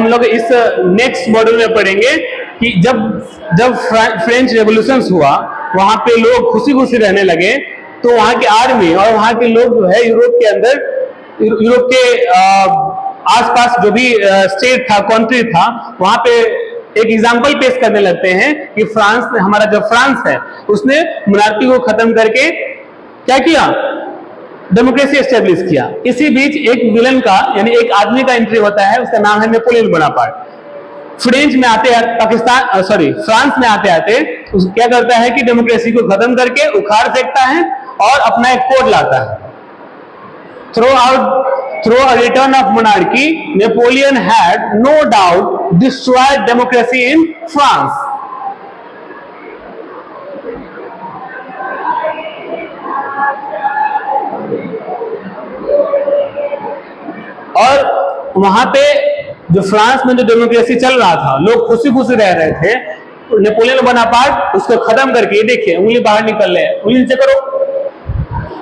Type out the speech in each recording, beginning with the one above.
हम लोग इस नेक्स्ट मॉड्यूल में पढ़ेंगे कि जब फ्रेंच रेवोल्यूशन हुआ, वहां पे लोग खुशी खुशी रहने लगे, तो वहां की आर्मी और वहां के लोग जो है यूरोप के अंदर, यूरोप के आसपास जो भी स्टेट था, कंट्री था, वहां पे एक एग्जाम्पल पेश करने लगते हैं कि फ्रांस, हमारा जो फ्रांस है, उसने मोनार्की को खत्म करके क्या किया, डेमोक्रेसी एस्टेब्लिश किया। इसी बीच एक विलन का, यानी एक आदमी का एंट्री होता है, उसका नाम है नेपोलियन बोनापार्ट। फ्रेंच में आते फ्रांस में आते आते क्या करता है कि डेमोक्रेसी को खत्म करके उखाड़ फेंकता है और अपना एक कोड लाता है। Through a return of monarchy, Napoleon had no doubt destroyed democracy in France. और वहां पे जो फ्रांस में जो डेमोक्रेसी चल रहा था, लोग खुशी खुशी रह रहे थे, नेपोलियन बोनापार्ट उसको खत्म करके, ये देखिए उंगली बाहर निकल रहे हैं, उंगली नीचे करो,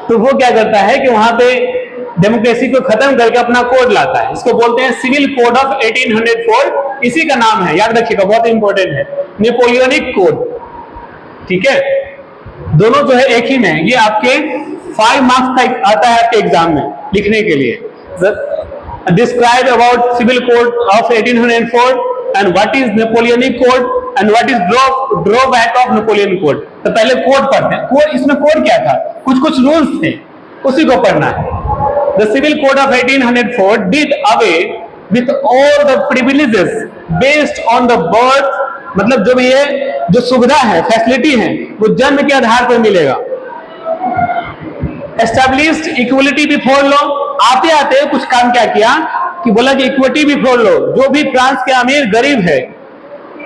तो वो क्या करता है कि वहां पे डेमोक्रेसी को खत्म करके अपना कोड लाता है। इसको बोलते हैं सिविल कोड ऑफ 1804। इसी का नाम है, याद रखिएगा, बहुत इंपॉर्टेंट है, नेपोलियनिक कोड। ठीक है, दोनों जो है एक ही में है। ये आपके 5 मार्क्स का आता है आपके एग्जाम में लिखने के लिए। Describe about civil code of 1804 and what is Napoleonic code and what is drawback of Napoleon code। तो पहले कोड पढ़ते हैं। कोड, इसमें कोड क्या था, कुछ रूल्स थे, उसी को पढ़ना है। The civil code of 1804 did away with all the privileges based on the birth, मतलब जो भी है, जो सुविधा है, फैसिलिटी है, वो जन्म के आधार पर मिलेगा। Established equality before law, आते आते कुछ काम क्या किया कि बोला कि इक्विटी बिफोर लॉ, जो भी फ्रांस के अमीर गरीब है,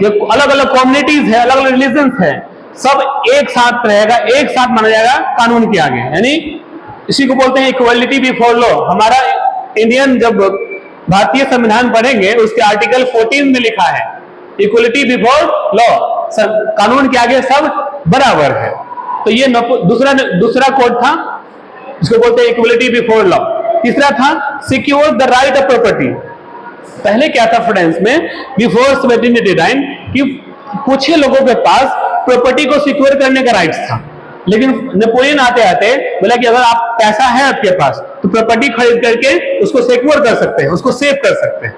ये अलग अलग कम्युनिटीज है, अलग अलग रिलीजन है, सब एक साथ रहेगा, एक साथ माना जाएगा कानून के आगे, यानी इसी को बोलते हैं इक्वालिटी बिफोर लॉ। हमारा इंडियन, जब भारतीय संविधान पढ़ेंगे, उसके आर्टिकल 14 में लिखा है इक्वालिटी बिफोर लॉ, कानून के आगे सब बराबर है। तो ये दूसरा कोड था, इसको बोलते हैं इक्वालिटी बिफोर लॉ। तीसरा था secure the right of property. पहले क्या था फ्रांस में, बिफोर 1789, कि कुछ ही लोगों के पास प्रॉपर्टी को सिक्योर करने का राइट था, लेकिन नेपोलियन आते आते बोला कि अगर आप पैसा है आपके पास, तो प्रॉपर्टी खरीद करके उसको सिक्योर कर सकते हैं, उसको सेव कर सकते हैं।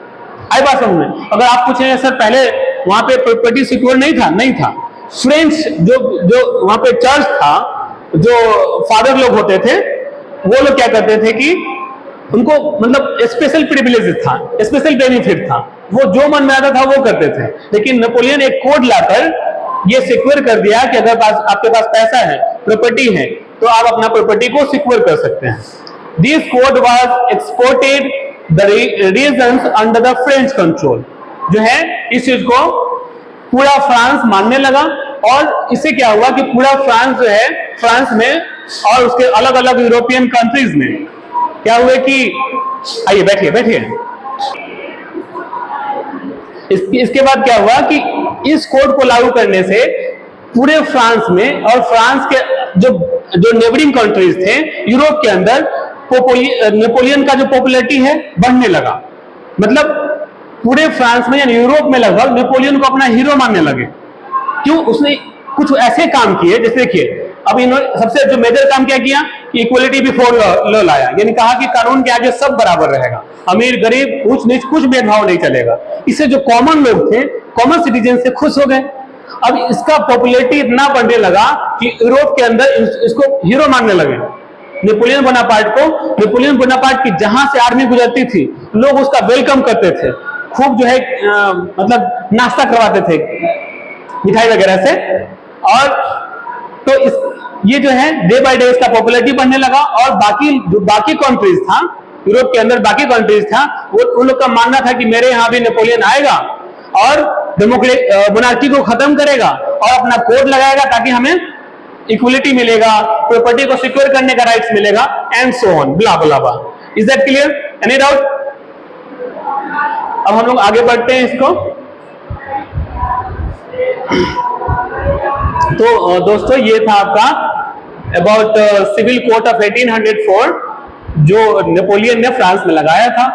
आई बात समझ में? अगर आप पूछेंगे सर पहले वहां पे प्रॉपर्टी सिक्योर नहीं था। फ्रेंच जो वहां पे चर्च था, जो फादर लोग होते थे, वो लोग क्या करते थे कि उनको मतलब स्पेशल प्रिविलेज था, स्पेशल बेनिफिट था, वो जो मन में आता था वो करते थे। लेकिन नेपोलियन एक कोड लाकर ये सिक्योर कर दिया कि अगर आपके पास पैसा है, प्रॉपर्टी है, तो आप अपना प्रॉपर्टी को सिक्योर कर सकते हैं। This code was exported the regions under the French control. जो है इस चीज को पूरा फ्रांस मानने लगा, और इससे क्या हुआ कि पूरा फ्रांस जो है, फ्रांस में और उसके अलग अलग यूरोपियन कंट्रीज में क्या हुए कि, आइए बैठिए। इसके बाद क्या हुआ कि इस कोड को लागू करने से पूरे फ्रांस में और फ्रांस के जो नेबरिंग कंट्रीज थे यूरोप के अंदर, नेपोलियन का जो पॉपुलैरिटी है बढ़ने लगा। मतलब पूरे फ्रांस में यानी यूरोप में लगभग नेपोलियन को अपना हीरो मानने लगे। क्यों? उसने कुछ ऐसे काम किए, जैसे देखिए, अब इन्होंने सबसे जो मेजर काम क्या किया कि इक्वलिटी बिफोर लॉ लाया, यानी कहा कि कानून के आगे सब बराबर रहेगा, अमीर गरीब ऊंच नीच कुछ भेदभाव नहीं चलेगा। इससे जो कॉमन लोग थे, कॉमन सिटीजन से खुश हो गए। अब इसका पॉपुलैरिटी इतना बढ़ने लगा कि यूरोप के अंदर इसको हीरो मानने लगे, नेपोलियन बोनापार्ट की जहां से आर्मी गुजरती थी, लोग उसका वेलकम करते थे, खूब जो है मतलब नाश्ता करवाते थे मिठाई वगैरह से। और तो ये जो है डे बाय डे इसका पॉपुलैरिटी बढ़ने लगा, और बाकी कंट्रीज था यूरोप के अंदर, बाकी कंट्रीज था, वो उन लोग का मानना था कि मेरे यहाँ भी नेपोलियन आएगा और मोनार्की को खत्म करेगा और अपना कोड लगाएगा ताकि हमें इक्वलिटी मिलेगा, प्रॉपर्टी को सिक्योर करने का राइट्स मिलेगा, and so on, blah blah blah. Is that clear? Any doubt? अब हम लोग आगे बढ़ते हैं इसको। तो दोस्तों ये था आपका अबाउट सिविल कोड ऑफ 1804 जो नेपोलियन ने फ्रांस में लगाया था।